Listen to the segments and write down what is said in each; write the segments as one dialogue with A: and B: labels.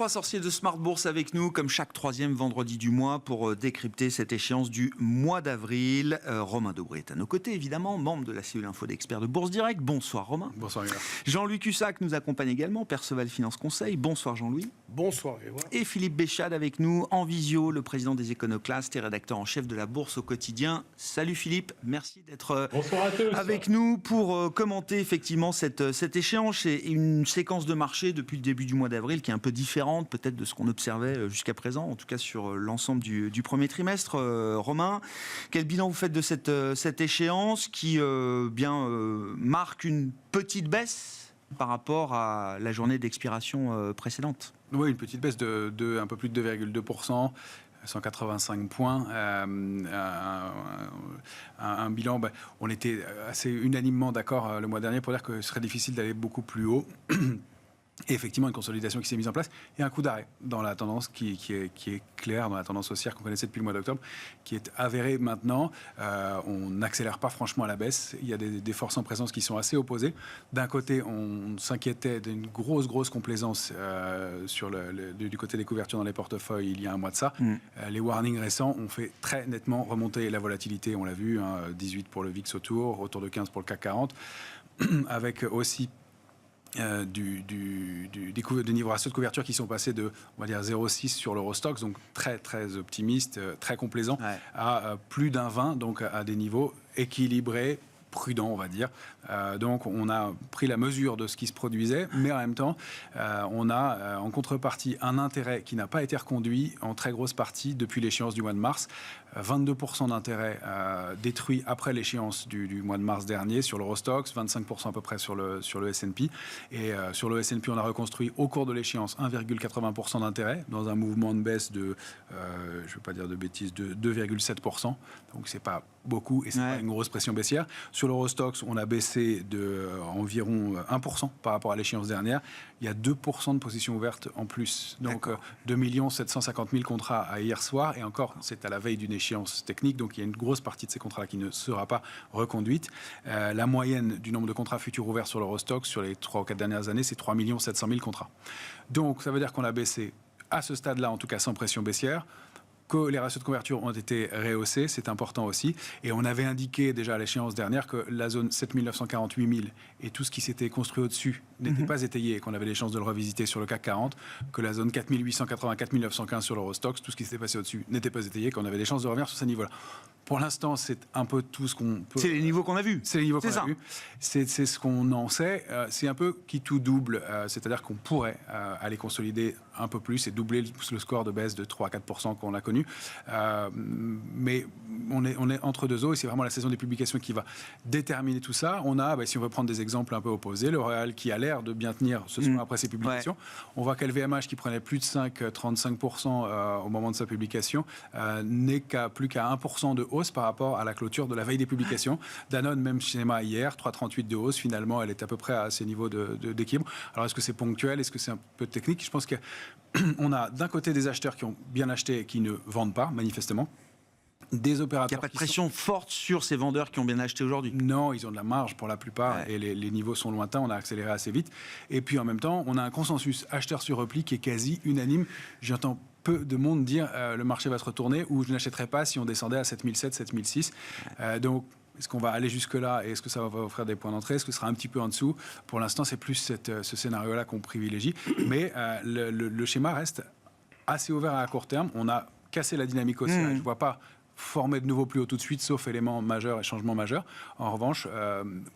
A: trois sorciers de Smart Bourse avec nous, comme chaque troisième vendredi du mois, pour décrypter cette échéance du mois d'avril. Romain Dobré est à nos côtés, évidemment, membre de la cellule info d'experts de Bourse Direct. Bonsoir Romain.
B: Bonsoir Grégoire.
A: Jean-Louis Cussac nous accompagne également, Perceval Finance Conseil. Bonsoir Jean-Louis.
C: Bonsoir Grégoire.
A: Et Philippe Béchade avec nous, en visio, le président des Éconoclastes et rédacteur en chef de la Bourse au quotidien. Salut Philippe, merci d'être avec nous pour commenter effectivement cette échéance et une séquence de marché depuis le début du mois d'avril qui est un peu différente peut-être de ce qu'on observait jusqu'à présent, en tout cas sur l'ensemble du premier trimestre. Romain, quel bilan vous faites de cette échéance qui marque une petite baisse par rapport à la journée d'expiration précédente?
B: Oui, une petite baisse de un peu plus de 2,2%. 185 points, un bilan, on était assez unanimement d'accord le mois dernier pour dire que ce serait difficile d'aller beaucoup plus haut. Et effectivement, une consolidation qui s'est mise en place et un coup d'arrêt dans la tendance qui est claire, dans la tendance haussière qu'on connaissait depuis le mois d'octobre, qui est avérée maintenant. On n'accélère pas franchement à la baisse. Il y a des forces en présence qui sont assez opposées. D'un côté, on s'inquiétait d'une grosse complaisance du côté des couvertures dans les portefeuilles il y a un mois de ça. Les warnings récents ont fait très nettement remonter la volatilité. On l'a vu, 18 pour le VIX autour de 15 pour le CAC 40, avec aussi des niveaux ratios de couverture qui sont passés de, on va dire, 0,6 sur l'Eurostoxx, donc très optimiste, très complaisant, à plus d'un 20, donc à des niveaux équilibrés, prudent, on va dire. Donc, on a pris la mesure de ce qui se produisait, mais en même temps, on a en contrepartie un intérêt qui n'a pas été reconduit en très grosse partie depuis l'échéance du mois de mars. 22% d'intérêt détruit après l'échéance du mois de mars dernier sur l'Eurostoxx, 25% à peu près sur le S&P. Et sur le S&P, on a reconstruit au cours de l'échéance 1,80% d'intérêt dans un mouvement de baisse de, je ne vais pas dire de bêtises, de 2,7%. Donc, c'est pas beaucoup et c'est pas une grosse pression baissière. Sur l'Eurostoxx, on a baissé de environ 1% par rapport à l'échéance dernière. Il y a 2% de positions ouvertes en plus. Donc, 2 750 000 contrats à hier soir. Et encore, c'est à la veille d'une échéance technique. Donc, il y a une grosse partie de ces contrats qui ne sera pas reconduite. La moyenne du nombre de contrats futurs ouverts sur l'Eurostoxx sur les 3 ou 4 dernières années, c'est 3 700 000 contrats. Donc, ça veut dire qu'on a baissé, à ce stade-là, en tout cas sans pression baissière, que les ratios de couverture ont été rehaussés, c'est important aussi. Et on avait indiqué déjà à l'échéance dernière que la zone 7 948 000 et tout ce qui s'était construit au-dessus n'était pas étayé et qu'on avait les chances de le revisiter sur le CAC 40, que la zone 4 880, 4 915 sur l'Eurostoxx, tout ce qui s'était passé au-dessus n'était pas étayé, qu'on avait les chances de revenir sur ces niveaux-là. Pour l'instant, c'est un peu tout ce qu'on peut...
A: C'est les niveaux qu'on a vus.
B: C'est les niveaux qu'on a vus. C'est ce qu'on en sait. C'est un peu qui tout double. C'est-à-dire qu'on pourrait aller consolider un peu plus et doubler le score de baisse de 3 à 4% qu'on a connu. Mais on est entre deux eaux et c'est vraiment la saison des publications qui va déterminer tout ça. On a, si on veut prendre des exemples un peu opposés, L'Oréal qui a l'air de bien tenir ce soir après ses publications. On voit qu'LVMH qui prenait plus de 35% au moment de sa publication n'est plus qu'à 1% de hausse par rapport à la clôture de la veille des publications. Danone, même schéma hier, 3,38 de hausse. Finalement, elle est à peu près à ces niveaux d'équilibre. Alors, est-ce que c'est ponctuel? Est-ce que c'est un peu technique? Je pense qu'on a d'un côté des acheteurs qui ont bien acheté et qui ne vendent pas, manifestement. Des opérateurs.
A: Il n'y a pas de pression forte sur ces vendeurs qui ont bien acheté aujourd'hui? Non,
B: ils ont de la marge pour la plupart et les niveaux sont lointains. On a accéléré assez vite. Et puis, en même temps, on a un consensus acheteur sur repli qui est quasi unanime. J'entends peu de monde dire le marché va se retourner ou je n'achèterai pas si on descendait à 7007, 7006. Donc, est-ce qu'on va aller jusque-là et est-ce que ça va offrir des points d'entrée? Est-ce que ce sera un petit peu en dessous? Pour l'instant, c'est plus ce scénario-là qu'on privilégie. Mais le schéma reste assez ouvert à court terme. On a cassé la dynamique haussière. Je ne vois pas former de nouveau plus haut tout de suite, sauf éléments majeurs et changements majeurs. En revanche,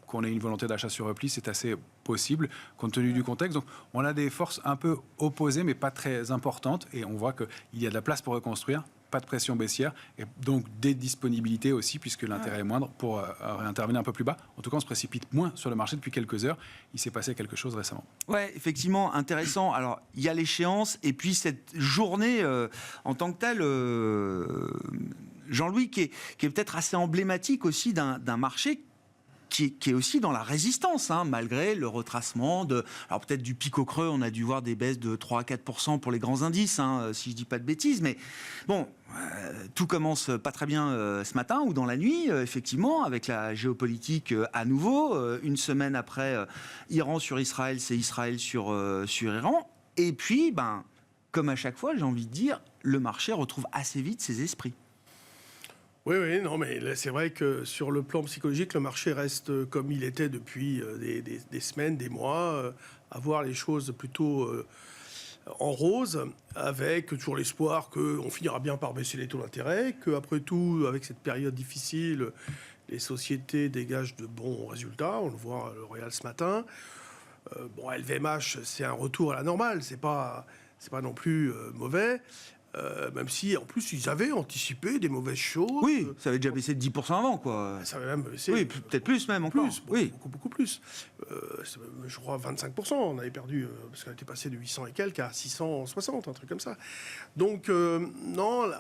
B: qu'on ait une volonté d'achat sur repli, c'est assez possible, compte tenu du contexte. Donc, on a des forces un peu opposées, mais pas très importantes, et on voit qu'il y a de la place pour reconstruire, pas de pression baissière, et donc des disponibilités aussi, puisque l'intérêt est moindre pour réintervenir un peu plus bas. En tout cas, on se précipite moins sur le marché depuis quelques heures. Il s'est passé quelque chose récemment.
A: Ouais, effectivement, intéressant. Alors, il y a l'échéance, et puis cette journée en tant que telle... Jean-Louis, qui est peut-être assez emblématique aussi d'un marché qui est aussi dans la résistance, malgré le retracement alors peut-être du pic au creux, on a dû voir des baisses de 3 à 4% pour les grands indices, si je dis pas de bêtises, mais bon, tout commence pas très bien ce matin ou dans la nuit, effectivement, avec la géopolitique à nouveau, une semaine après Iran sur Israël, c'est Israël sur Iran, et puis, comme à chaque fois, j'ai envie de dire, le marché retrouve assez vite ses esprits.
C: Oui, non, mais c'est vrai que sur le plan psychologique, le marché reste comme il était depuis des semaines, des mois, à voir les choses plutôt en rose, avec toujours l'espoir qu'on finira bien par baisser les taux d'intérêt, qu'après tout, avec cette période difficile, les sociétés dégagent de bons résultats. On le voit à L'Oréal ce matin. LVMH, c'est un retour à la normale, c'est pas non plus mauvais. Même si, en plus, ils avaient anticipé des mauvaises choses.
A: Oui, ça avait déjà baissé de 10% avant, quoi.
C: Ça avait même baissé...
A: Oui, peut-être plus même encore.
C: Beaucoup plus. Je crois 25%, on avait perdu, parce qu'on était passé de 800 et quelques à 660, un truc comme ça. Donc, non,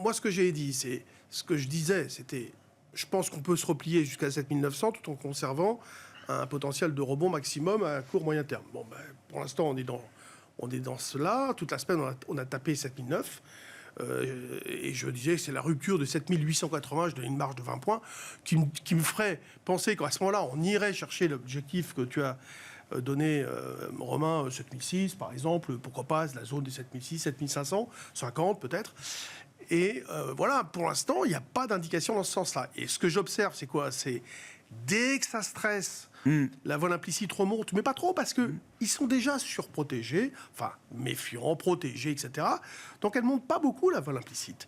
C: moi, ce que j'ai dit, c'est... Ce que je disais, c'était... Je pense qu'on peut se replier jusqu'à 7900 tout en conservant un potentiel de rebond maximum à court-moyen terme. Bon, pour l'instant, on est dans cela. Toute la semaine, on a tapé 7009. Et je disais que c'est la rupture de 7880. Je donnais une marge de 20 points qui me ferait penser qu'à ce moment-là, on irait chercher l'objectif que tu as donné, Romain, 7006 par exemple. Pourquoi pas la zone des 7006, 7500, 50 peut-être. Et voilà, pour l'instant, il n'y a pas d'indication dans ce sens-là. Et ce que j'observe, c'est quoi ? C'est dès que ça stresse, la vol implicite remonte, mais pas trop, parce qu'ils sont déjà surprotégés, enfin, méfiants, protégés, etc. Donc, elle ne monte pas beaucoup, la vol implicite.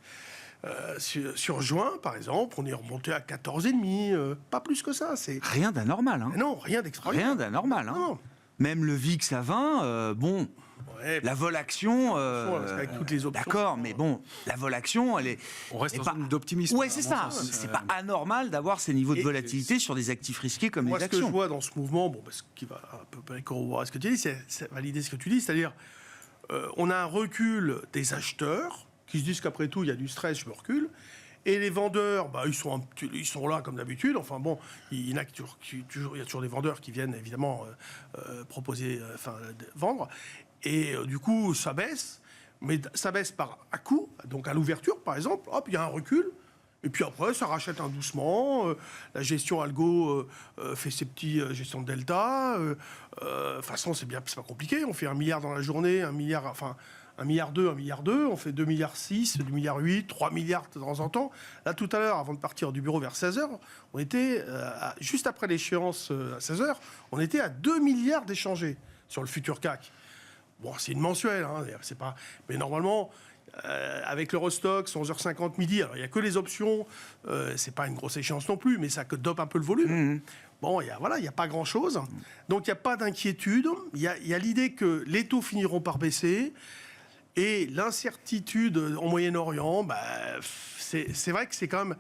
C: Sur juin, par exemple, on est remonté à 14,5, pas plus que ça. C'est...
A: Rien d'anormal. Hein.
C: Non, rien d'extraordinaire.
A: Rien d'anormal. Hein.
C: Non.
A: Même le VIX à 20, bon... Ouais, la vol action,
C: avec toutes les options.
A: D'accord, mais bon, la vol action, elle est.
B: On reste dans une d'optimisme.
A: Ouais, c'est ça. C'est pas anormal d'avoir ces niveaux de volatilité sur des actifs risqués comme les actions.
C: Moi, ce que je vois dans ce mouvement, ce qui va un peu près corroborer ce que tu dis, c'est valider ce que tu dis, c'est-à-dire, on a un recul des acheteurs qui se disent qu'après tout, il y a du stress, je me recule. Et les vendeurs, ils sont là comme d'habitude. Enfin bon, il y a toujours des vendeurs qui viennent évidemment proposer, vendre. Et du coup, ça baisse, mais ça baisse à coup. Donc à l'ouverture, par exemple, hop, il y a un recul. Et puis après, ça rachète doucement. La gestion algo fait ses petits gestions de delta. De toute façon, c'est pas compliqué. On fait 1 milliard dans la journée, 1 milliard, 1,2 milliard, 1,6 milliard. On fait 2,6 milliards, 2,8 milliards, 3 milliards de temps en temps. Là, tout à l'heure, avant de partir du bureau vers 16h, on était, juste après l'échéance à 16h, on était à 2 milliards d'échangés sur le futur CAC. Bon, c'est une mensuelle, hein, c'est pas... Mais normalement, avec l'Eurostoxx, 11h50 midi, alors il n'y a que les options, c'est pas une grosse échéance non plus, mais ça dope un peu le volume. Bon, il n'y a pas grand-chose. Donc, il n'y a pas d'inquiétude. Il y a l'idée que les taux finiront par baisser. Et l'incertitude en Moyen-Orient, c'est vrai que c'est quand même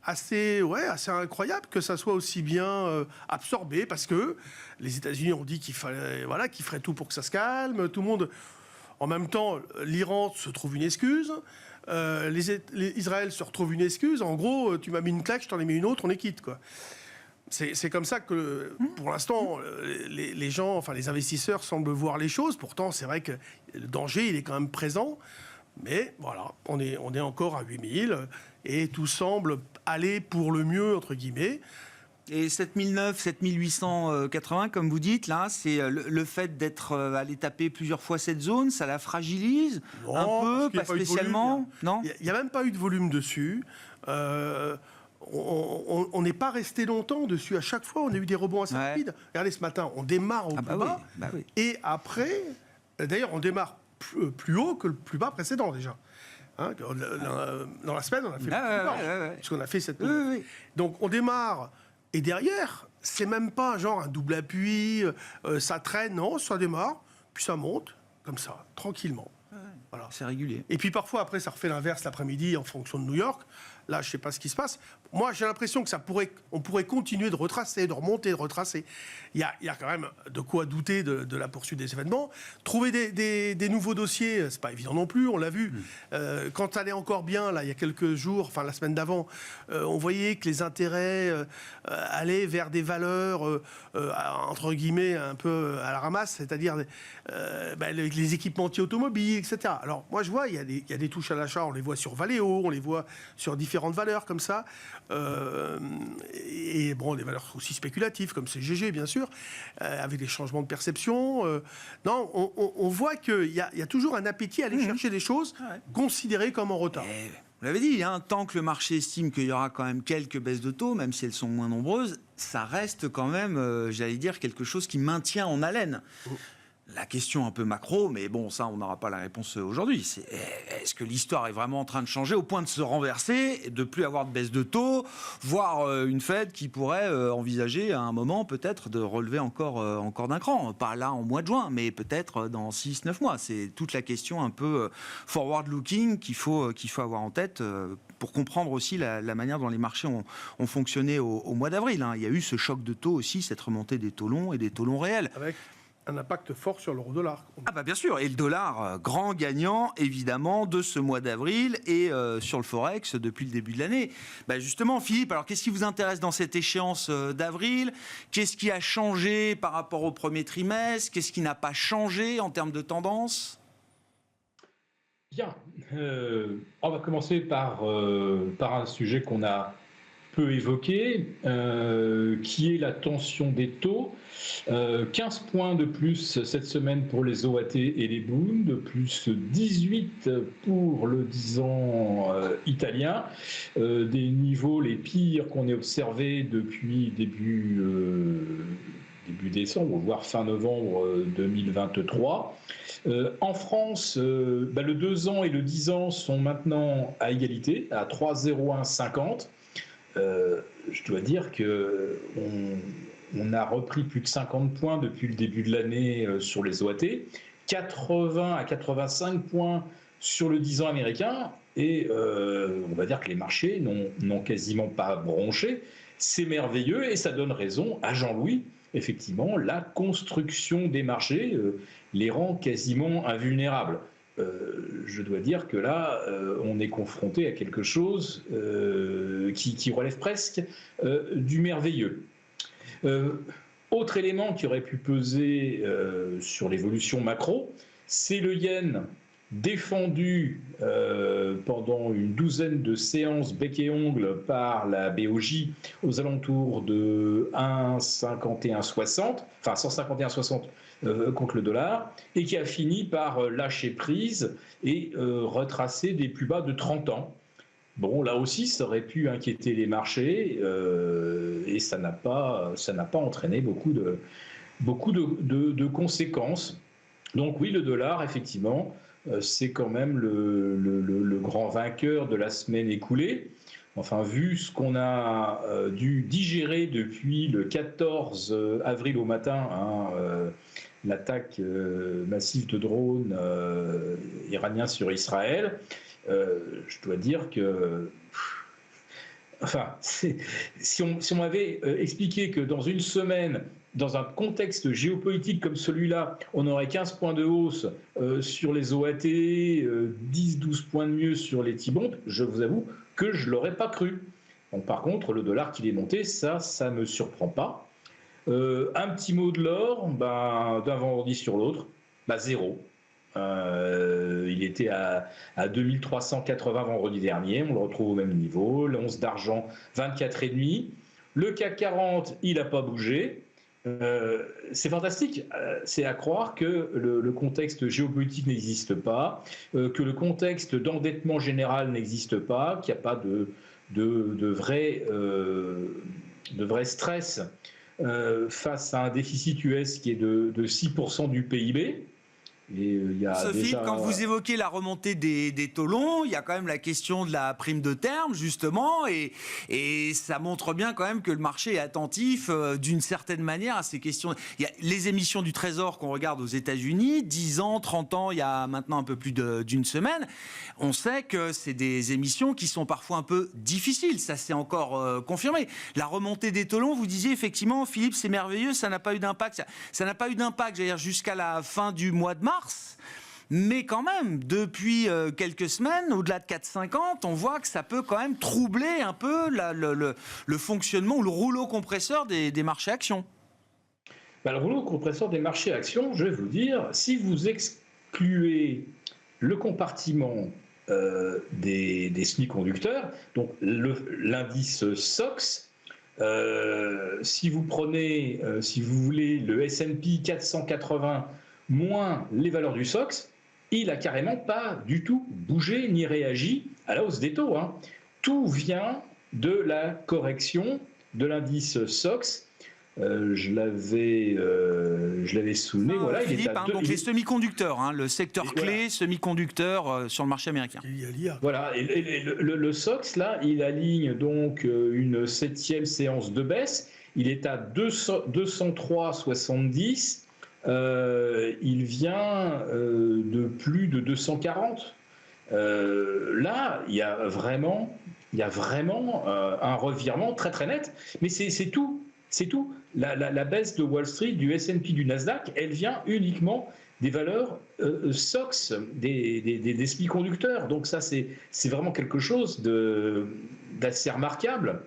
C: assez incroyable que ça soit aussi bien absorbé, parce que les États-Unis ont dit qu'ils feraient tout pour que ça se calme. Tout le monde, en même temps, l'Iran se trouve une excuse, Israël se retrouve une excuse. En gros, tu m'as mis une claque, je t'en ai mis une autre, on est quitte, quoi. C'est comme ça que, pour l'instant, les gens, enfin les investisseurs semblent voir les choses. Pourtant, c'est vrai que le danger, il est quand même présent. Mais voilà, on est encore à 8000 et tout semble aller pour le mieux, entre guillemets.
A: Et 7009, 7880, comme vous dites, là, c'est le fait d'être allé taper plusieurs fois cette zone, ça la fragilise un peu, pas spécialement. Non,
C: il n'y a même pas eu de volume dessus. On n'est pas resté longtemps dessus. À chaque fois, on a eu des rebonds assez rapides. Regardez, ce matin, on démarre au plus bas.
A: Oui.
C: Et après, d'ailleurs, on démarre plus haut que le plus bas précédent, déjà. Hein, dans la semaine, on a fait le plus bas. Puisqu'on a fait cette... Donc, on démarre. Et derrière, c'est même pas genre un double appui, ça traîne. Non, ça démarre, puis ça monte, comme ça, tranquillement.
A: Voilà. C'est régulier.
C: Et puis parfois, après, ça refait l'inverse l'après-midi en fonction de New York. Là, je ne sais pas ce qui se passe. Moi, j'ai l'impression que on pourrait continuer de retracer, de remonter, de retracer. Il y a quand même de quoi douter de la poursuite des événements. Trouver des nouveaux dossiers, c'est pas évident non plus, on l'a vu. Quand ça allait encore bien, là, il y a quelques jours, enfin la semaine d'avant, on voyait que les intérêts allaient vers des valeurs, entre guillemets, un peu à la ramasse, c'est-à-dire les équipementiers automobiles, etc. Alors, moi, je vois, il y a des touches à l'achat, on les voit sur Valeo, on les voit sur différents différentes valeurs comme ça. Et bon, des valeurs aussi spéculatives, comme CGG, bien sûr, avec des changements de perception. Non, on voit qu'il y a toujours un appétit à aller chercher des choses considérées comme en retard.
A: Vous l'avez dit, tant que le marché estime qu'il y aura quand même quelques baisses de taux, même si elles sont moins nombreuses, ça reste quand même, j'allais dire, quelque chose qui maintient en haleine. La question un peu macro, mais bon, ça, on n'aura pas la réponse aujourd'hui. C'est est-ce que l'histoire est vraiment en train de changer au point de se renverser, de plus avoir de baisse de taux, voire une Fed qui pourrait envisager à un moment peut-être de relever encore d'un cran. Pas là en mois de juin, mais peut-être dans 6-9 mois. C'est toute la question un peu forward-looking qu'il faut avoir en tête pour comprendre aussi la manière dont les marchés ont fonctionné au mois d'avril. Il y a eu ce choc de taux aussi, cette remontée des taux longs et des taux longs réels.
C: Avec un impact fort sur l'euro-dollar.
A: Bien sûr, et le dollar, grand gagnant évidemment de ce mois d'avril et sur le Forex depuis le début de l'année. Justement Philippe, alors qu'est-ce qui vous intéresse dans cette échéance d'avril? Qu'est-ce qui a changé par rapport au premier trimestre? Qu'est-ce qui n'a pas changé en termes de tendance?
D: Bien, on va commencer par un sujet qu'on a peu évoqué, qui est la tension des taux. 15 points de plus cette semaine pour les OAT et les Bund, plus 18 pour le 10 ans italien, des niveaux les pires qu'on ait observés depuis début décembre, voire fin novembre 2023. En France, le 2 ans et le 10 ans sont maintenant à égalité, à 3,0150. Je dois dire qu'on a repris plus de 50 points depuis le début de l'année sur les OAT, 80 à 85 points sur le 10 ans américain, et on va dire que les marchés n'ont quasiment pas bronché. C'est merveilleux et ça donne raison à Jean-Louis. Effectivement, la construction des marchés les rend quasiment invulnérables. Je dois dire que là, on est confronté à quelque chose qui relève presque du merveilleux. Autre élément qui aurait pu peser sur l'évolution macro, c'est le yen défendu pendant une douzaine de séances bec et ongle par la BOJ aux alentours de 1,5160, enfin 151,60 contre le dollar, et qui a fini par lâcher prise et retracer des plus bas de 30 ans. Bon, là aussi, ça aurait pu inquiéter les marchés et ça n'a pas entraîné beaucoup de conséquences. Donc oui, le dollar, effectivement, c'est quand même le grand vainqueur de la semaine écoulée. Enfin, vu ce qu'on a dû digérer depuis le 14 avril au matin, l'attaque massive de drones iraniens sur Israël, je dois dire que... Enfin, si on m'avait expliqué que dans une semaine, dans un contexte géopolitique comme celui-là, on aurait 15 points de hausse sur les OAT, 10-12 points de mieux sur les T-bonds, je vous avoue que je ne l'aurais pas cru. Donc, par contre, le dollar qu'il est monté, ça ne me surprend pas. Un petit mot de l'or, d'un vendredi sur l'autre, zéro. Il était à 2380 vendredi dernier, on le retrouve au même niveau. L'once d'argent, 24,5. Le CAC 40, il n'a pas bougé. C'est fantastique, c'est à croire que le contexte géopolitique n'existe pas, que le contexte d'endettement général n'existe pas, qu'il n'y a pas de vrai stress face à un déficit US qui est de 6% du PIB.
A: Sophie, quand vous évoquez la remontée des taux longs, il y a quand même la question de la prime de terme, justement, et ça montre bien quand même que le marché est attentif d'une certaine manière à ces questions. Il y a les émissions du Trésor qu'on regarde aux États-Unis, 10 ans, 30 ans, il y a maintenant un peu plus d'une semaine. On sait que c'est des émissions qui sont parfois un peu difficiles, ça c'est encore confirmé. La remontée des taux longs, vous disiez effectivement, Philippe, c'est merveilleux, ça n'a pas eu d'impact. Ça n'a pas eu d'impact, j'allais dire, jusqu'à la fin du mois de mars. Mais quand même, depuis quelques semaines, au-delà de 4,50, on voit que ça peut quand même troubler un peu le fonctionnement ou le rouleau compresseur des marchés actions.
D: Le rouleau compresseur des marchés actions, je vais vous dire, si vous excluez le compartiment des semi-conducteurs. Donc l'indice SOX, si vous prenez, si vous voulez, le S&P 480 moins les valeurs du SOX, il n'a carrément pas du tout bougé ni réagi à la hausse des taux. Tout vient de la correction de l'indice SOX. Je l'avais souligné. Voilà,
A: Philippe, donc les semi-conducteurs, le secteur clé semi-conducteurs sur le marché américain.
D: Voilà, et le SOX, là, il aligne donc une 7e séance de baisse. Il est à 203,70. Il vient de plus de 240. Là, il y a vraiment un revirement très très net. Mais c'est tout. C'est tout. La baisse de Wall Street, du S&P, du Nasdaq, elle vient uniquement des valeurs SOX, des semi-conducteurs. Donc ça, c'est vraiment quelque chose d'assez remarquable.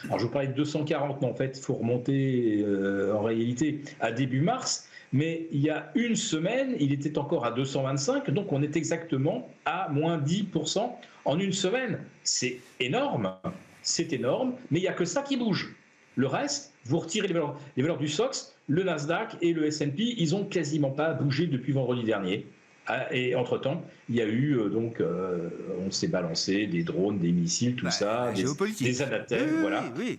D: Alors je vous parlais de 240, mais en fait, il faut remonter en réalité à début mars. Mais il y a une semaine, il était encore à 225, donc on est exactement à moins 10% en une semaine. C'est énorme, mais il n'y a que ça qui bouge. Le reste, vous retirez les valeurs du SOX, le Nasdaq et le S&P, ils n'ont quasiment pas bougé depuis vendredi dernier. Et entre-temps, il y a eu, on s'est balancé des drones, des missiles, tout ça, des anathèmes, voilà.
A: Oui.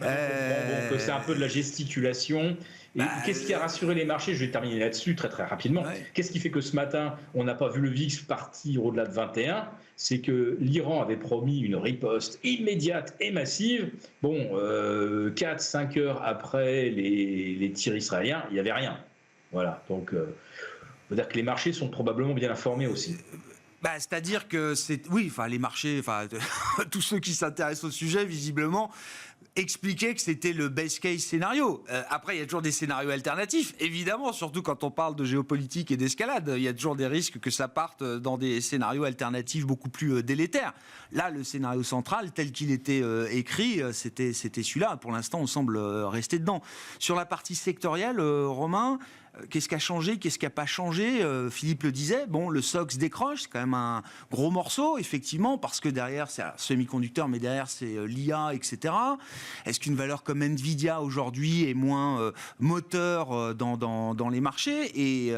D: Donc c'est un peu de la gesticulation. Et qu'est-ce qui a rassuré les marchés? Je vais terminer là-dessus très très rapidement. Qu'est-ce qui fait que ce matin, on n'a pas vu le VIX partir au-delà de 21? C'est que l'Iran avait promis une riposte immédiate et massive. Bon, 4-5 heures après les tirs israéliens, il n'y avait rien. Voilà, donc on peut dire que les marchés sont probablement bien informés aussi.
A: C'est-à-dire que les marchés, tous ceux qui s'intéressent au sujet, visiblement, expliquaient que c'était le best case scénario. Après, il y a toujours des scénarios alternatifs, évidemment, surtout quand on parle de géopolitique et d'escalade. Il y a toujours des risques que ça parte dans des scénarios alternatifs beaucoup plus délétères. Là, le scénario central, tel qu'il était écrit, c'était celui-là. Pour l'instant, on semble rester dedans. Sur la partie sectorielle, Romain, qu'est-ce qui a changé, qu'est-ce qui n'a pas changé? Philippe le disait, le SOX décroche, c'est quand même un gros morceau, effectivement, parce que derrière, c'est un semi-conducteur, mais derrière, c'est l'IA, etc. Est-ce qu'une valeur comme Nvidia, aujourd'hui, est moins moteur dans les marchés? Et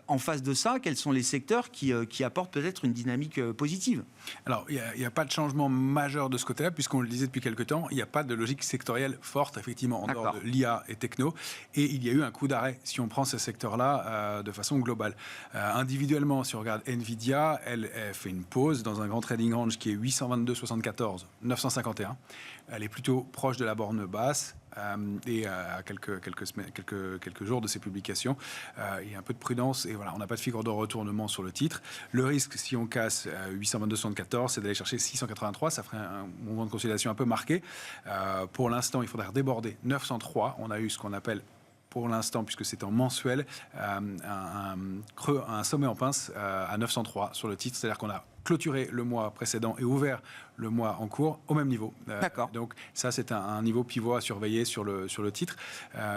A: en face de ça, quels sont les secteurs qui apportent peut-être une dynamique positive?
B: Alors, il n'y a pas de changement majeur de ce côté-là, puisqu'on le disait depuis quelques temps, il n'y a pas de logique sectorielle forte, effectivement, en dehors de l'IA et techno. Et il y a eu un coup d'arrêt, si on prend ces secteurs-là de façon globale. Individuellement, si on regarde Nvidia, elle fait une pause dans un grand trading range qui est 822,74, 951. Elle est plutôt proche de la borne basse. Et à quelques jours de ces publications, il y a un peu de prudence et voilà, on n'a pas de figure de retournement sur le titre. Le risque, si on casse 822,74, c'est d'aller chercher 683, ça ferait un mouvement de consolidation un peu marqué. Pour l'instant, il faudrait déborder 903. On a eu ce qu'on appelle pour l'instant, puisque c'est en mensuel, un sommet en pince à 903 sur le titre, c'est-à-dire qu'on a clôturé le mois précédent et ouvert le mois en cours au même niveau.
A: D'accord.
B: Donc ça, c'est un niveau pivot à surveiller sur le titre.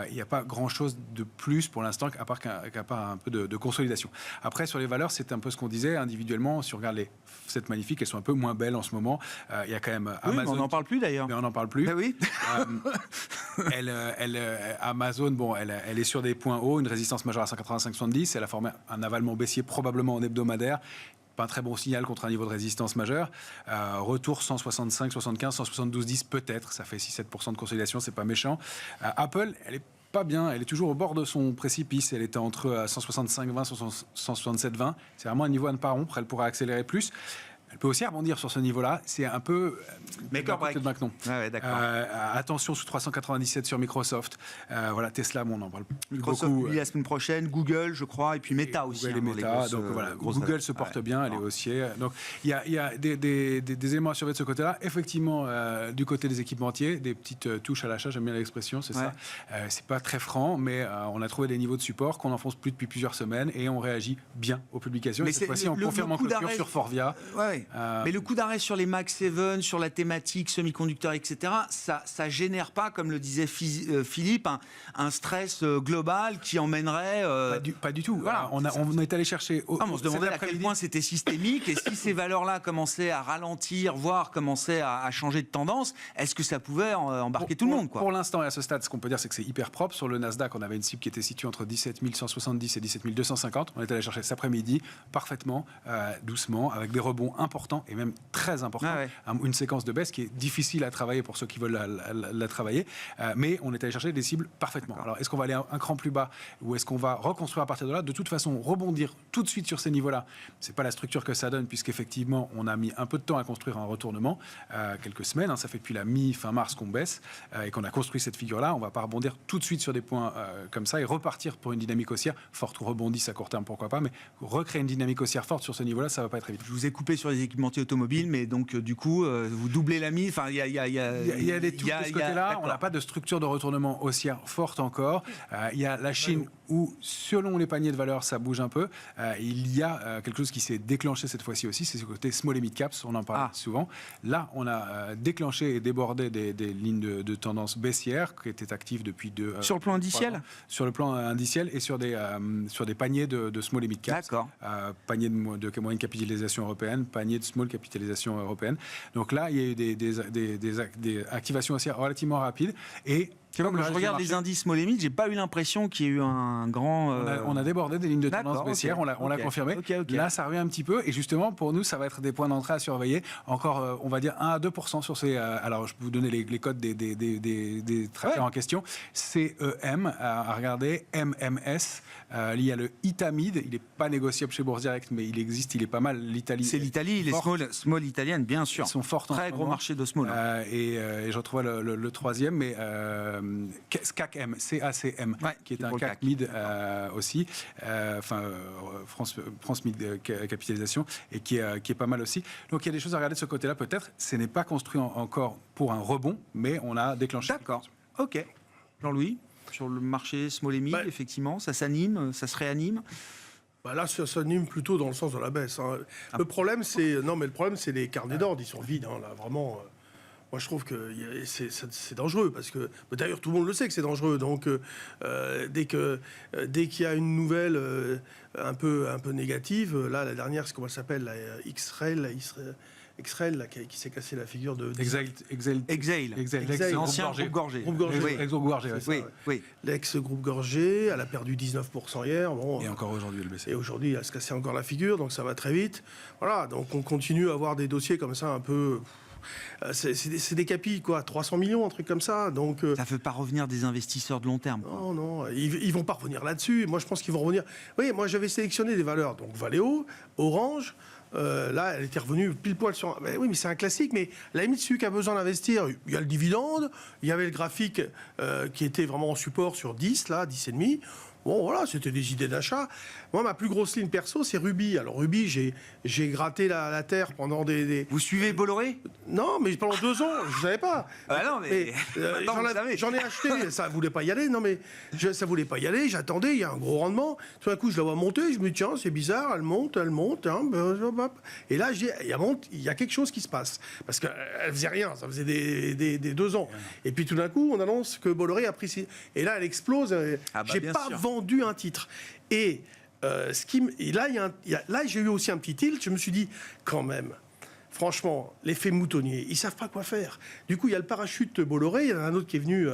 B: Il n'y a pas grand-chose de plus pour l'instant, à part un peu de consolidation. Après, sur les valeurs, c'est un peu ce qu'on disait individuellement. Si on regarde les 7 magnifiques, elles sont un peu moins belles en ce moment. Il y a quand même Amazon.
A: On n'en parle plus d'ailleurs.
B: Mais on n'en parle plus.
A: Oui.
B: Amazon, elle est sur des points hauts, une résistance majeure à 185,70. Elle a formé un avalement baissier probablement en hebdomadaire. Pas un très bon signal contre un niveau de résistance majeur. Retour 165, 75, 172, 10 peut-être. Ça fait 6-7% de consolidation, c'est pas méchant. Apple, elle est pas bien. Elle est toujours au bord de son précipice. Elle était entre 165,20, 167,20. C'est vraiment un niveau à ne pas rompre. Elle pourrait accélérer plus. Elle peut aussi rebondir sur ce niveau-là. C'est un peu
A: make or break.
B: Attention sous 397 sur Microsoft. Voilà, Tesla, on en parle plus
A: Microsoft
B: beaucoup.
A: La semaine prochaine, Google, je crois, et puis Meta aussi.
B: Google et Meta. Donc voilà, Google se porte bien, elle est haussière. Donc il y a des éléments à surveiller de ce côté-là. Effectivement, du côté des équipementiers, des petites touches à l'achat, j'aime bien l'expression, c'est ça. C'est pas très franc, mais on a trouvé des niveaux de support qu'on n'enfonce plus depuis plusieurs semaines et on réagit bien aux publications.
A: Mais
B: et cette fois-ci, on confirme en clôture sur Forvia.
A: Ouais. Mais le coup d'arrêt sur les Max 7, sur la thématique semi-conducteurs, etc., ça génère pas, comme le disait Philippe, un stress global qui emmènerait...
B: Pas du tout.
A: Voilà,
B: on est allé chercher...
A: on se demandait à quel point c'était systémique, et si ces valeurs-là commençaient à ralentir, voire commençaient à changer de tendance, est-ce que ça pouvait embarquer tout le monde, quoi.
B: Pour l'instant, et à ce stade, ce qu'on peut dire, c'est que c'est hyper propre. Sur le Nasdaq, on avait une cible qui était située entre 17 170 et 17 250. On est allé chercher cet après-midi, parfaitement, doucement, avec des rebonds importants, et même très importants. Une séquence de baisse qui est difficile à travailler pour ceux qui veulent la travailler, mais on est allé chercher des cibles parfaitement. Alors, est-ce qu'on va aller un cran plus bas, ou est-ce qu'on va reconstruire à partir de là? De toute façon, rebondir tout de suite sur ces niveaux-là, c'est pas la structure que ça donne, puisqu'effectivement, on a mis un peu de temps à construire un retournement, quelques semaines, ça fait depuis la mi-fin mars qu'on baisse, et qu'on a construit cette figure-là. On va pas rebondir tout de suite sur des points comme ça et repartir pour une dynamique haussière forte, ou rebondisse à court terme, pourquoi pas, mais recréer une dynamique haussière forte sur ce niveau-là, ça va pas être évident.
A: Je vous ai coupé sur les équipementiers automobiles, mais donc du coup, vous doublez la mise. Enfin, il y a
B: des trucs de ce côté-là. On n'a pas de structure de retournement haussière forte encore. Il y a la Chine où, selon les paniers de valeur, ça bouge un peu. Il y a quelque chose qui s'est déclenché cette fois-ci aussi, c'est ce côté small et mid caps, on en parle souvent. Là, on a déclenché et débordé des lignes de tendance baissière qui étaient actives depuis
A: sur le plan indiciel,
B: sur le plan indiciel, et sur des paniers de small et mid caps.
A: D'accord.
B: Panier de moyenne capitalisation européenne, panier de small capitalisation européenne. Donc là, il y a eu des activations haussières relativement rapides, et
A: comme je regarde les indices small et mid, j'ai pas eu l'impression qu'il y ait eu un grand...
B: On a débordé des lignes de tendance baissière, on l'a confirmé. Là, ça revient un petit peu, et justement, pour nous, ça va être des points d'entrée à surveiller. Encore, on va dire 1 à 2% sur ces... alors, je peux vous donner les codes des trackers en question. CEM, à regarder, MMS. Il y a le Itamid, il n'est pas négociable chez Bourse Direct, mais il existe, il est pas mal. L'Italie.
A: C'est l'Italie, les small italiennes, bien sûr.
B: Ils sont fortes.
A: Très gros marché de small.
B: Et je retrouve le troisième, mais CACM, CACM, qui est un CAC mid aussi, France Mid Capitalisation, et qui est pas mal aussi. Donc il y a des choses à regarder de ce côté-là, peut-être. Ce n'est pas construit encore pour un rebond, mais on a déclenché.
A: D'accord. Ok. Jean-Louis, sur le marché small et mid, effectivement, ça s'anime, ça se réanime.
C: Là, ça s'anime plutôt dans le sens de la baisse. Le problème, c'est les carnets d'ordre, ils sont vides. Là, vraiment. Moi, je trouve que c'est dangereux, parce que d'ailleurs tout le monde le sait que c'est dangereux. Donc, dès qu'il y a une nouvelle un peu négative, là, la dernière, c'est comment elle s'appelle, la X-Rail, qui s'est cassé la figure de...
A: Exail. L'ancien groupe Gorgé.
C: Oui. L'ex-groupe Gorgé, elle a perdu 19% hier.
B: Et encore aujourd'hui, elle baisse.
C: Et aujourd'hui, elle se cassait encore la figure, donc ça va très vite. Voilà, donc on continue à avoir des dossiers comme ça un peu... C'est des capis, 300 millions, un truc comme ça. Donc,
A: ça ne fait pas revenir des investisseurs de long terme.
C: Non, ils vont pas revenir là-dessus. Moi, je pense qu'ils vont revenir... Oui, moi, j'avais sélectionné des valeurs. Donc, Valeo, Orange... là, elle était revenue pile poil sur... oui, mais c'est un classique, mais à la limite, celui qui a besoin d'investir, il y a le dividende, il y avait le graphique qui était vraiment en support sur 10, là, 10,5. Bon, voilà, c'était des idées d'achat. Moi, ma plus grosse ligne perso, c'est Ruby. Alors, Ruby, j'ai gratté la terre pendant des...
A: Vous suivez Bolloré ?
C: Non, mais pendant 2 ans, je ne savais pas.
A: Non, mais
C: j'en ai acheté, ça ne voulait pas y aller. Non, mais ça ne voulait pas y aller, j'attendais, il y a un gros rendement. Tout d'un coup, je la vois monter, je me dis, tiens, c'est bizarre, elle monte. Et là, il y a quelque chose qui se passe. Parce qu'elle ne faisait rien, ça faisait des 2 ans. Et puis, tout d'un coup, on annonce que Bolloré a pris... Et là, elle explose. J'ai pas vendu un titre. Et là, j'ai eu aussi un petit tilt. Je me suis dit, quand même, franchement, l'effet moutonnier, ils savent pas quoi faire. Du coup, il y a le parachute Bolloré, il y en a un autre qui est venu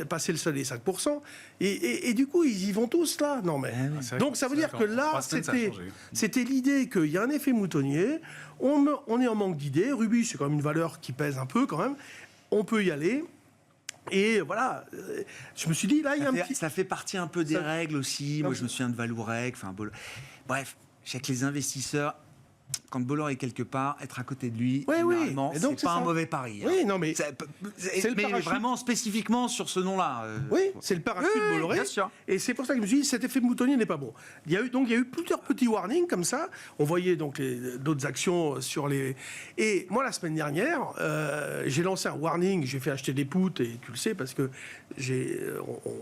C: passer le seuil des 5%. Et du coup, ils y vont tous là. Non, mais donc ça veut dire que là, c'était l'idée qu'il y a un effet moutonnier. On est en manque d'idées. Ruby, c'est quand même une valeur qui pèse un peu quand même. On peut y aller. Et voilà, je me suis dit, là, il y a un petit...
A: Ça fait partie un peu des règles aussi. Moi, je me souviens de Valourec. Bref, je sais que les investisseurs, quand Bolloré est quelque part, être à côté de lui, généralement, c'est pas un mauvais pari.
C: Oui, non, mais...
A: Mais vraiment spécifiquement sur ce nom-là.
C: Oui, c'est le parachute Bolloré. Bien sûr. Et c'est pour ça que je me suis dit, cet effet moutonnier n'est pas bon. Il y a eu plusieurs petits warnings comme ça. On voyait donc d'autres actions sur les... Et moi, la semaine dernière, j'ai lancé un warning, j'ai fait acheter des puts, et tu le sais, parce que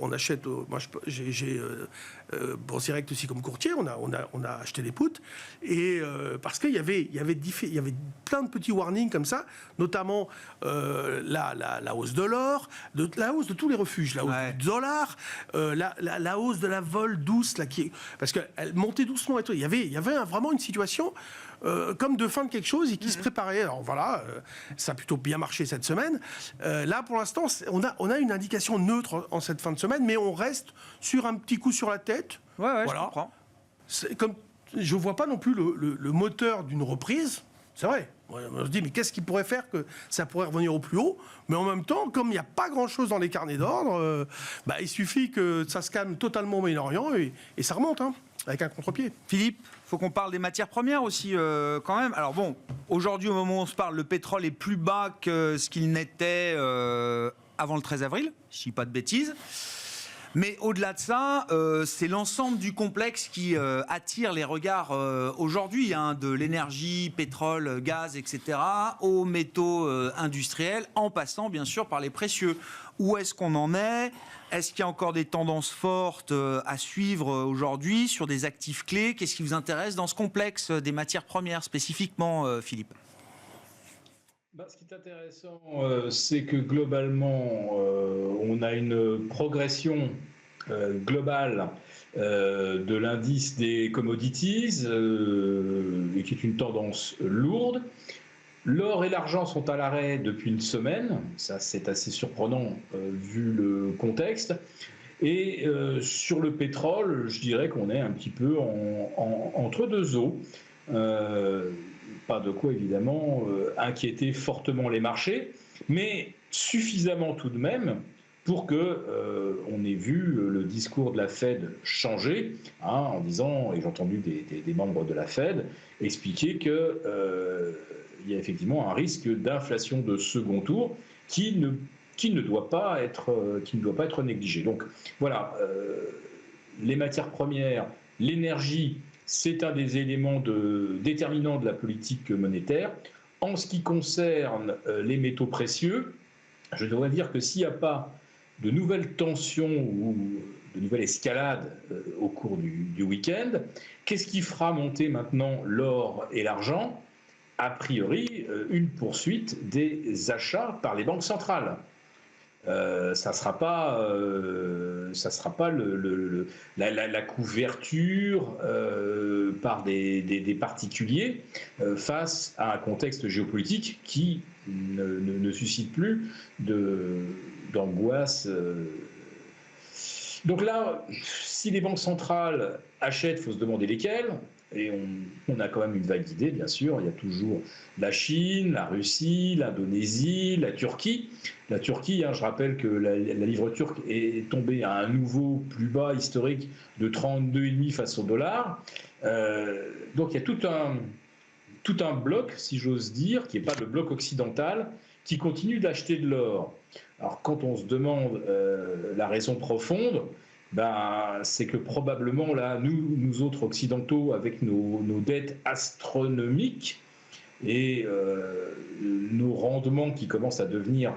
C: on achète... Moi, j'ai Bourse Direct aussi comme courtier, on a acheté des puts, et parce parce qu'il y avait plein de petits warnings comme ça, notamment la hausse de l'or, la hausse de tous les refuges, la hausse du dollar, la hausse de la vol douce, là, parce qu'elle montait doucement et tout. Il y avait vraiment une situation comme de fin de quelque chose et qui se préparait. Alors voilà, ça a plutôt bien marché cette semaine. Là, pour l'instant, on a une indication neutre en cette fin de semaine, mais on reste sur un petit coup sur la tête.
A: Ouais,
C: voilà.
A: Je comprends.
C: Je ne vois pas non plus le moteur d'une reprise. C'est vrai. On se dit, mais qu'est-ce qui pourrait faire que ça pourrait revenir au plus haut? Mais en même temps, comme il n'y a pas grand-chose dans les carnets d'ordre, il suffit que ça se calme totalement au Moyen-Orient et ça remonte, avec un contre-pied.
A: Philippe, il faut qu'on parle des matières premières aussi, quand même. Alors bon, aujourd'hui, au moment où on se parle, le pétrole est plus bas que ce qu'il n'était avant le 13 avril, si je ne dis pas de bêtises. Mais au-delà de ça, c'est l'ensemble du complexe qui attire les regards aujourd'hui, de l'énergie, pétrole, gaz, etc., aux métaux industriels, en passant bien sûr par les précieux. Où est-ce qu'on en est? Est-ce qu'il y a encore des tendances fortes à suivre aujourd'hui sur des actifs clés? Qu'est-ce qui vous intéresse dans ce complexe des matières premières spécifiquement, Philippe?
D: Ce qui est intéressant, c'est que globalement, on a une progression globale de l'indice des commodities, et qui est une tendance lourde. L'or et l'argent sont à l'arrêt depuis une semaine, ça c'est assez surprenant vu le contexte. Et sur le pétrole, je dirais qu'on est un petit peu entre deux eaux. Pas de quoi, évidemment, inquiéter fortement les marchés, mais suffisamment tout de même pour qu'on ait vu le discours de la Fed changer, en disant, et j'ai entendu des membres de la Fed expliquer qu'il y a effectivement un risque d'inflation de second tour qui ne doit pas être négligé. Donc voilà, les matières premières, l'énergie, c'est un des éléments déterminants de la politique monétaire. En ce qui concerne les métaux précieux, je devrais dire que s'il n'y a pas de nouvelles tensions ou de nouvelles escalades au cours du week-end, qu'est-ce qui fera monter maintenant l'or et l'argent? A priori, une poursuite des achats par les banques centrales. Ça sera pas la couverture par des particuliers face à un contexte géopolitique qui ne suscite plus d'angoisse. Donc là, si les banques centrales achètent, il faut se demander lesquelles. Et on a quand même une vague d'idées, bien sûr. Il y a toujours la Chine, la Russie, l'Indonésie, la Turquie. La Turquie, je rappelle que la livre turque est tombée à un nouveau plus bas historique de 32,5 face au dollar. Donc il y a tout un bloc, si j'ose dire, qui n'est pas le bloc occidental, qui continue d'acheter de l'or. Alors quand on se demande la raison profonde, c'est que probablement là, nous autres occidentaux, avec nos dettes astronomiques et nos rendements qui commencent à devenir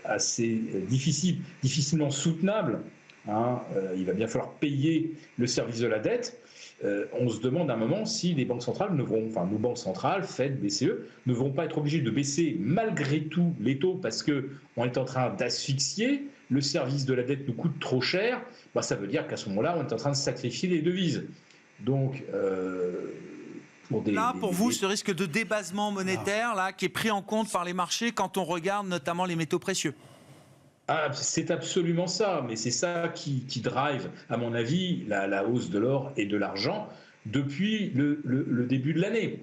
D: assez difficilement soutenables, il va bien falloir payer le service de la dette. On se demande à un moment si les banques centrales nos banques centrales, Fed, BCE, ne vont pas être obligées de baisser malgré tout les taux parce qu'on est en train d'asphyxier, le service de la dette nous coûte trop cher, ça veut dire qu'à ce moment-là, on est en train de sacrifier les devises. Donc,
A: pour vous, ce risque de débasement monétaire qui est pris en compte par les marchés quand on regarde notamment les métaux précieux.
D: C'est absolument ça, mais c'est ça qui drive, à mon avis, la hausse de l'or et de l'argent depuis le début de l'année.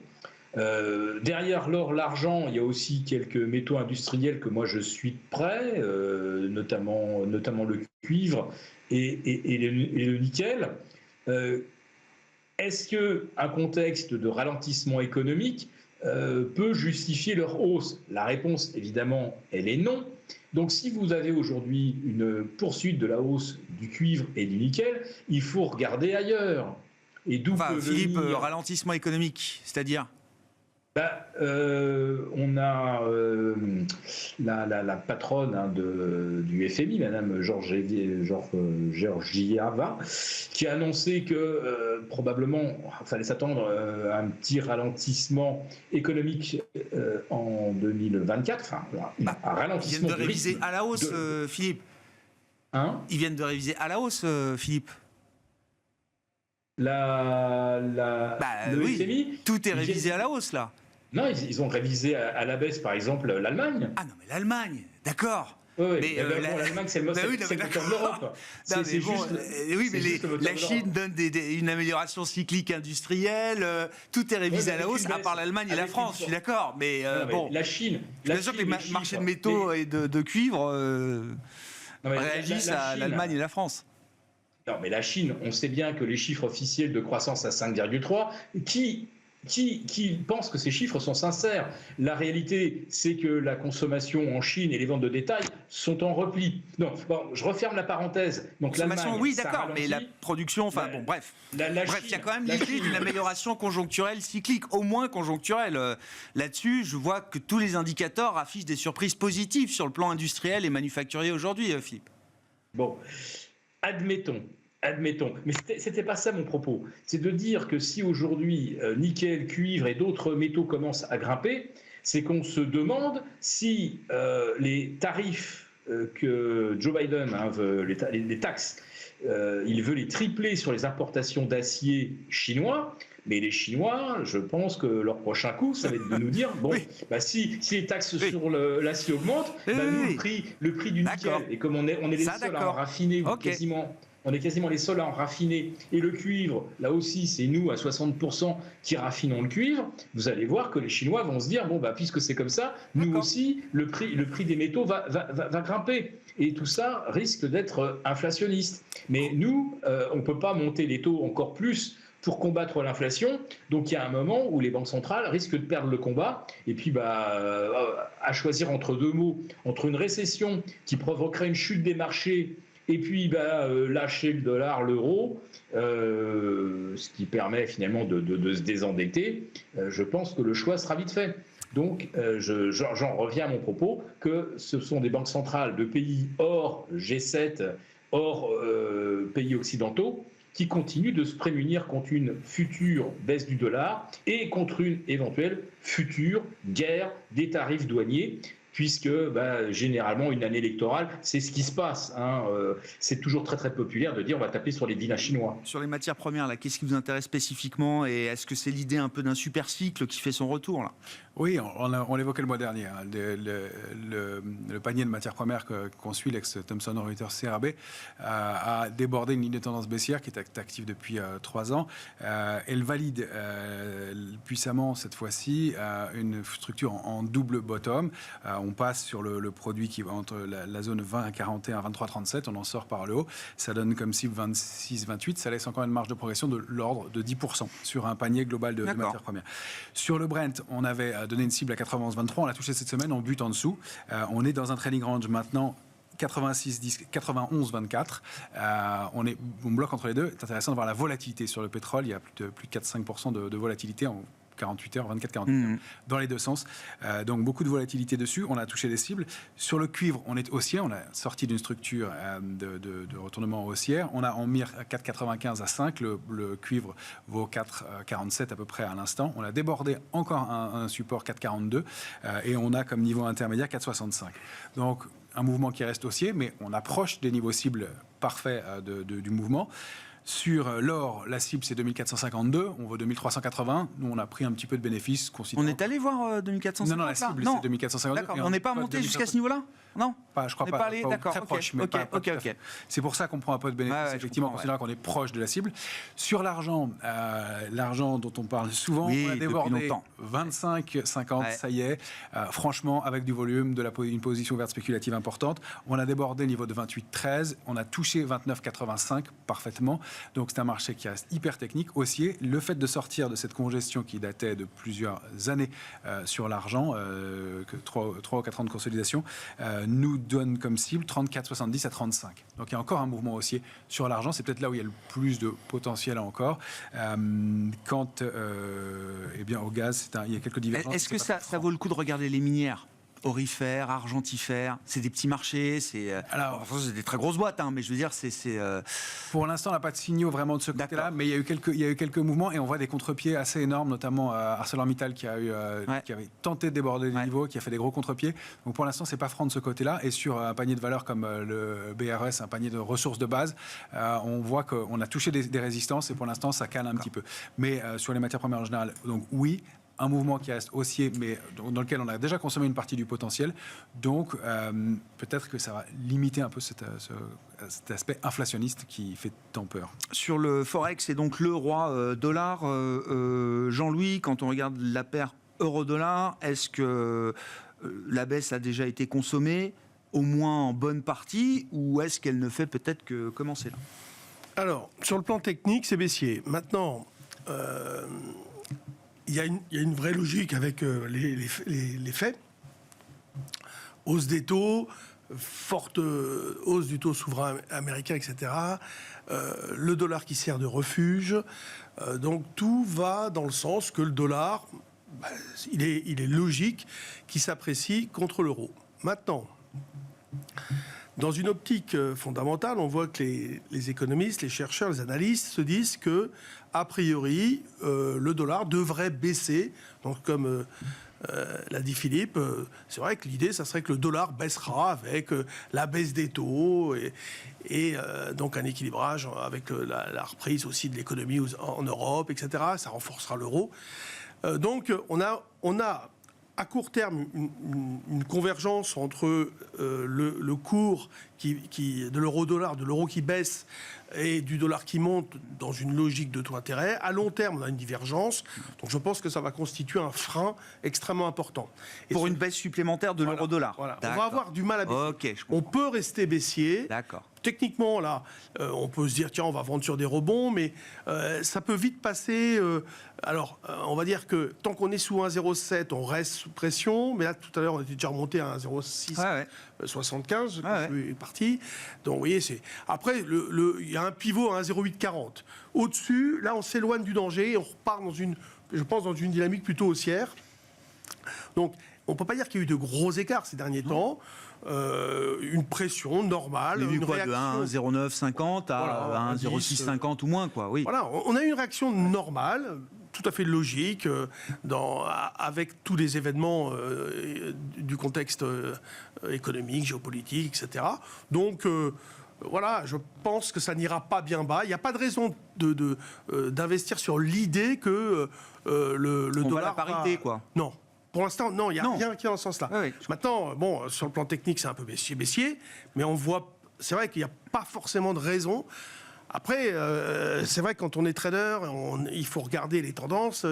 D: Derrière l'or, l'argent, il y a aussi quelques métaux industriels que moi je suis de près, notamment le cuivre et le nickel. Est-ce qu'un contexte de ralentissement économique peut justifier leur hausse? La réponse, évidemment, elle est non. Donc si vous avez aujourd'hui une poursuite de la hausse du cuivre et du nickel, il faut regarder ailleurs. Et d'où
A: Philippe, ralentissement économique, c'est-à-dire
D: On a la patronne du FMI, Madame Georgieva, qui a annoncé que probablement il fallait s'attendre à un petit ralentissement économique en 2024. Enfin, un ralentissement.
A: Ils viennent de réviser à la hausse, Philippe. Ils viennent de réviser à la hausse, Philippe.
D: Le FMI,
A: tout est révisé à la hausse, là.
D: Non, ils ont révisé à la baisse, par exemple, l'Allemagne.
A: Ah non, mais l'Allemagne, d'accord.
D: Oui, mais l'Allemagne, c'est le moteur de l'Europe.
A: La Chine donne une amélioration cyclique industrielle. Tout est révisé à la hausse, à part l'Allemagne et la France, je suis d'accord. Mais bon,
D: la Chine.
A: Bien sûr que les marchés de métaux et de cuivre réagissent à l'Allemagne et la France.
D: Non, mais la Chine, on sait bien que les chiffres officiels de croissance à 5,3, qui pense que ces chiffres sont sincères? La réalité, c'est que la consommation en Chine et les ventes de détail sont en repli. Non, bon, je referme la parenthèse. Donc
A: consommation, oui, d'accord, mais la production, enfin bon, bref. Bref, il y a quand même l'idée d'une amélioration conjoncturelle cyclique, au moins conjoncturelle. Là-dessus, je vois que tous les indicateurs affichent des surprises positives sur le plan industriel et manufacturier aujourd'hui, Philippe.
D: Bon, admettons. Mais c'était pas ça mon propos. C'est de dire que si aujourd'hui nickel, cuivre et d'autres métaux commencent à grimper, c'est qu'on se demande si les tarifs que Joe Biden veut, les taxes, il veut les tripler sur les importations d'acier chinois. Mais les Chinois, je pense que leur prochain coup, ça va être de nous dire bon, si les taxes sur l'acier augmentent, nous, le prix du nickel, et comme on est les seuls à en raffiner, on est quasiment les seuls à en raffiner. Et le cuivre, là aussi, c'est nous à 60% qui raffinons le cuivre. Vous allez voir que les Chinois vont se dire bon, puisque c'est comme ça, nous aussi, le prix des métaux va grimper. Et tout ça risque d'être inflationniste. Mais nous, on ne peut pas monter les taux encore plus pour combattre l'inflation. Donc il y a un moment où les banques centrales risquent de perdre le combat. Et puis, à choisir entre deux mots, entre une récession qui provoquerait une chute des marchés et puis lâcher le dollar, l'euro, ce qui permet finalement de se désendetter, je pense que le choix sera vite fait. Donc j'en reviens à mon propos, que ce sont des banques centrales de pays hors G7, hors pays occidentaux, qui continuent de se prémunir contre une future baisse du dollar et contre une éventuelle future guerre des tarifs douaniers. Puisque généralement, une année électorale, c'est ce qui se passe. C'est toujours très très populaire de dire on va taper sur les villas chinois.
A: Sur les matières premières, là, qu'est-ce qui vous intéresse spécifiquement? Et est-ce que c'est l'idée un peu d'un super cycle qui fait son retour là?
B: Oui, on l'évoquait le mois dernier. Le panier de matières premières qu'on suit, l'ex-Thomson Reuters CRB, a débordé une ligne de tendance baissière qui est active depuis 3 ans. Elle valide puissamment cette fois-ci une structure en double bottom. On passe sur le produit qui va entre la zone 20 à 41, 23, 37, on en sort par le haut. Ça donne comme cible 26, 28. Ça laisse encore une marge de progression de l'ordre de 10% sur un panier global de matières premières. Sur le Brent, on avait donné une cible à 91, 23. On l'a touché cette semaine, on bute en dessous. On est dans un trading range maintenant 86, 10, 91, 24. On bloque entre les deux. C'est intéressant de voir la volatilité sur le pétrole. Il y a plus de 4-5% de volatilité en 48 heures, 24-48 heures, dans les deux sens. Donc beaucoup de volatilité dessus. On a touché des cibles. Sur le cuivre, on est haussier. On a sorti d'une structure de retournement haussière. On a en mire 4,95 à 5. Le cuivre vaut 4,47 à peu près à l'instant. On a débordé encore un support 4,42 et on a comme niveau intermédiaire 4,65. Donc un mouvement qui reste haussier, mais on approche des niveaux cibles parfaits du mouvement. Sur l'or, la cible c'est 2452, on vaut 2380. Nous on a pris un petit peu de bénéfices.
A: On est allé voir 2450.
B: Non, la cible c'est 2452.
A: D'accord, on n'est pas monté jusqu'à ce niveau-là? Non,
B: je crois
A: pas. Allé, d'accord,
B: très proche, mais pas C'est pour ça qu'on prend un peu de bénéfices, effectivement, considérant qu'on est proche de la cible. Sur l'argent, l'argent dont on parle souvent, on a débordé 25, 50, ça y est. Franchement, avec du volume, une position verte spéculative importante, on a débordé le niveau de 28, 13, on a touché 29, 85 parfaitement. Donc c'est un marché qui reste hyper technique, haussier. Le fait de sortir de cette congestion qui datait de plusieurs années sur l'argent, que 3 ou 4 ans de consolidation, nous donne comme cible 34,70 à 35. Donc il y a encore un mouvement haussier sur l'argent. C'est peut-être là où il y a le plus de potentiel encore. Quant au gaz, il y a quelques divergences.
A: Est-ce que ça vaut le coup de regarder les minières ? Aurifère, argentifère, c'est des petits marchés, c'est des très grosses boîtes, mais je veux dire,
B: Pour l'instant, on n'a pas de signaux vraiment de ce côté-là, mais il y a eu quelques mouvements et on voit des contre-pieds assez énormes, notamment ArcelorMittal qui avait tenté de déborder les niveaux, qui a fait des gros contre-pieds. Donc pour l'instant, c'est pas franc de ce côté-là. Et sur un panier de valeurs comme le BRS, un panier de ressources de base, on voit qu'on a touché des résistances et pour l'instant, ça cale un petit peu. Mais sur les matières premières en général, donc oui. Un mouvement qui reste haussier, mais dans lequel on a déjà consommé une partie du potentiel. Donc, peut-être que ça va limiter un peu cet aspect inflationniste qui fait tant peur.
A: Sur le Forex, et donc le roi dollar, Jean-Louis, quand on regarde la paire euro-dollar, est-ce que la baisse a déjà été consommée, au moins en bonne partie, ou est-ce qu'elle ne fait peut-être que commencer là ?
C: Alors, sur le plan technique, c'est baissier. Maintenant... Il y a une vraie logique avec les faits. Hausse des taux, forte hausse du taux souverain américain, etc. Le dollar qui sert de refuge. Donc tout va dans le sens que le dollar, il est logique qu'il s'apprécie contre l'euro. Maintenant, dans une optique fondamentale, on voit que les économistes, les chercheurs, les analystes se disent que, a priori, le dollar devrait baisser. Donc, comme l'a dit Philippe, c'est vrai que l'idée, ça serait que le dollar baissera avec la baisse des taux et donc un équilibrage avec la reprise aussi de l'économie en Europe, etc. Ça renforcera l'euro. Donc, on a à court terme une convergence entre le cours de l'euro-dollar, de l'euro qui baisse et du dollar qui monte dans une logique de taux d'intérêt. À long terme, on a une divergence. Donc je pense que ça va constituer un frein extrêmement important. Et
A: pour une baisse supplémentaire de l'euro-dollar.
C: Voilà. On va avoir du mal à baisser.
A: Okay,
C: on peut rester baissier.
A: D'accord.
C: Techniquement, là, on peut se dire, tiens, on va vendre sur des rebonds, mais ça peut vite passer. On va dire que tant qu'on est sous 1,07, on reste sous pression. Mais là, tout à l'heure, on était déjà remonté à 1,06, 75, je suis parti. Donc, vous voyez, c'est... Après, il y a un pivot à 1,0840. Au-dessus, là, on s'éloigne du danger et on repart dans une dynamique plutôt haussière. Donc, on ne peut pas dire qu'il y a eu de gros écarts ces derniers temps. Une pression normale.
A: On a eu
C: une
A: quoi,
C: réaction
A: de 1,0950 à 1,0650 ou moins, quoi. Oui.
C: Voilà, on a eu une réaction normale, tout à fait logique, avec tous les événements du contexte économique, géopolitique, etc. Donc, voilà, je pense que ça n'ira pas bien bas. Il n'y a pas de raison d'investir sur l'idée que le dollar...
A: va à la parité, quoi.
C: Non. Pour l'instant, non, il n'y a rien qui est dans ce sens-là.
A: Oui.
C: Maintenant, bon, sur le plan technique, c'est un peu baissier, mais on voit, c'est vrai qu'il n'y a pas forcément de raison. Après, c'est vrai que quand on est trader, il faut regarder les tendances,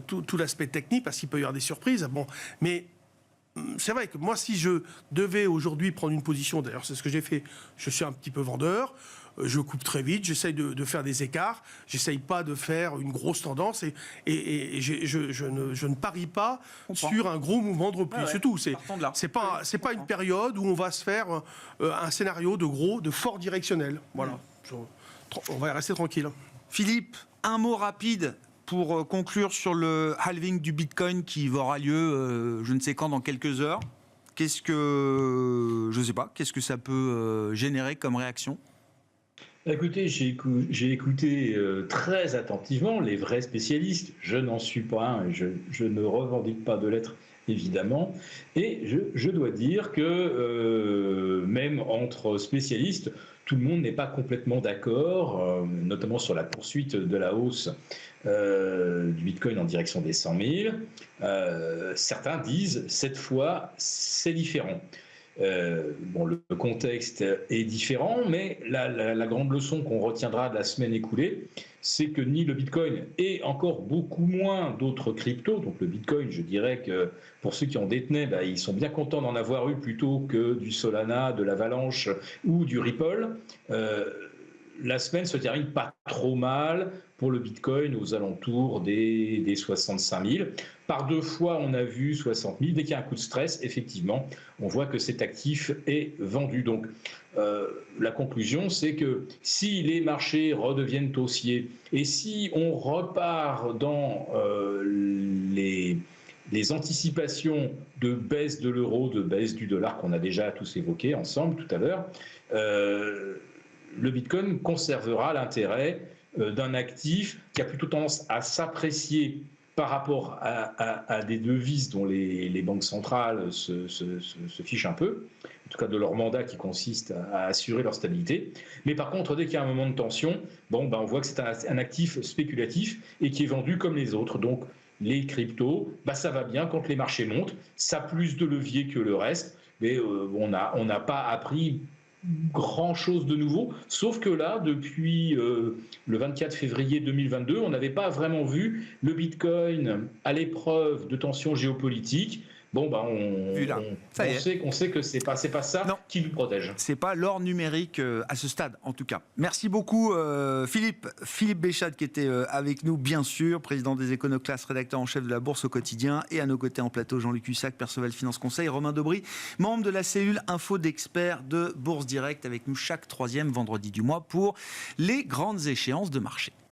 C: tout l'aspect technique, parce qu'il peut y avoir des surprises. Bon, mais c'est vrai que moi, si je devais aujourd'hui prendre une position, d'ailleurs c'est ce que j'ai fait, je suis un petit peu vendeur, je coupe très vite, j'essaye de faire des écarts, j'essaye pas de faire une grosse tendance et je ne parie pas sur un gros mouvement de repli. C'est tout. C'est pas une période où on va se faire un scénario de fort directionnel. Voilà. On va rester tranquille.
A: Philippe, un mot rapide pour conclure sur le halving du Bitcoin qui aura lieu je ne sais quand, dans quelques heures. Qu'est-ce que ça peut générer comme réaction ?
D: Écoutez, j'ai écouté très attentivement les vrais spécialistes. Je n'en suis pas un, je ne revendique pas de l'être, évidemment. Et je dois dire que même entre spécialistes, tout le monde n'est pas complètement d'accord, notamment sur la poursuite de la hausse du Bitcoin en direction des 100 000. Certains disent, cette fois, c'est différent. Le contexte est différent, mais la grande leçon qu'on retiendra de la semaine écoulée, c'est que ni le Bitcoin et encore beaucoup moins d'autres cryptos, donc le Bitcoin, je dirais que pour ceux qui en détenaient, ils sont bien contents d'en avoir eu plutôt que du Solana, de l'Avalanche ou du Ripple. la semaine se termine pas trop mal pour le Bitcoin, aux alentours des 65 000. Par 2 fois, on a vu 60 000. Dès qu'il y a un coup de stress, effectivement, on voit que cet actif est vendu. Donc, la conclusion, c'est que si les marchés redeviennent haussiers et si on repart dans les anticipations de baisse de l'euro, de baisse du dollar qu'on a déjà tous évoqué ensemble tout à l'heure, le Bitcoin conservera l'intérêt d'un actif qui a plutôt tendance à s'apprécier par rapport à des devises dont les banques centrales se fichent un peu, en tout cas de leur mandat qui consiste à assurer leur stabilité. Mais par contre, dès qu'il y a un moment de tension, on voit que c'est un actif spéculatif et qui est vendu comme les autres. Donc les cryptos, ça va bien quand les marchés montent, ça a plus de levier que le reste, mais on n'a pas appris grand-chose de nouveau, sauf que là, depuis le 24 février 2022, on n'avait pas vraiment vu le Bitcoin à l'épreuve de tensions géopolitiques. On sait que c'est pas ça qui nous protège.
A: C'est pas l'or numérique à ce stade, en tout cas. Merci beaucoup, Philippe Béchade, qui était avec nous, bien sûr, président des Éconoclastes, rédacteur en chef de la Bourse au quotidien, et à nos côtés en plateau, Jean-Luc Hussac, Perceval Finance Conseil, Romain Daubry, membre de la cellule Info d'experts de Bourse Direct, avec nous chaque 3e vendredi du mois pour les grandes échéances de marché.